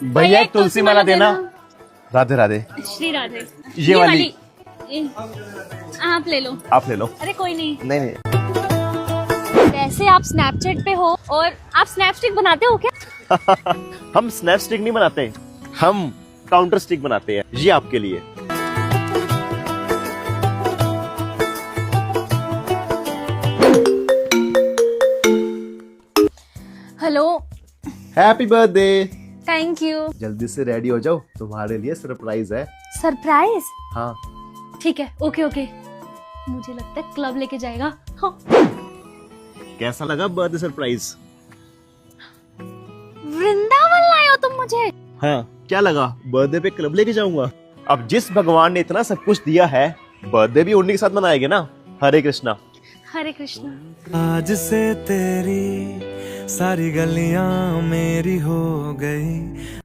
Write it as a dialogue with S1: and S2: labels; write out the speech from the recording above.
S1: भैया एक तुलसी माला देना। राधे राधे।
S2: श्री राधे।
S1: ये वाली।
S2: आप ले लो।
S1: आप ले लो।
S2: अरे कोई नहीं।
S1: नहीं नहीं।
S2: वैसे आप स्नैपचैट पे हो और आप स्नैपस्टिक बनाते हो क्या?
S1: हम स्नैप स्टिक नहीं बनाते, हम काउंटर स्टिक बनाते हैं। ये आपके लिए।
S2: Hello.
S1: Happy birthday.
S2: Thank you.
S1: जल्दी से रेडी हो जाओ, तुम्हारे लिए सरप्राइज है।
S2: सरप्राइज?
S1: हाँ।
S2: ठीक है, ओके ओके। मुझे लगता है क्लब लेके जाएगा। हाँ।
S1: कैसा लगा बर्थडे सरप्राइज?
S2: वृंदावन लाए हो तुम मुझे?
S1: हाँ, क्या लगा बर्थडे पे क्लब लेके जाऊंगा? अब जिस भगवान ने इतना सब कुछ दिया है, बर्थडे भी उन्हीं के साथ मनाएंगे ना। हरे कृष्णा।
S2: हरे कृष्णा।
S3: आज से तेरी सारी गलियां मेरी हो गई।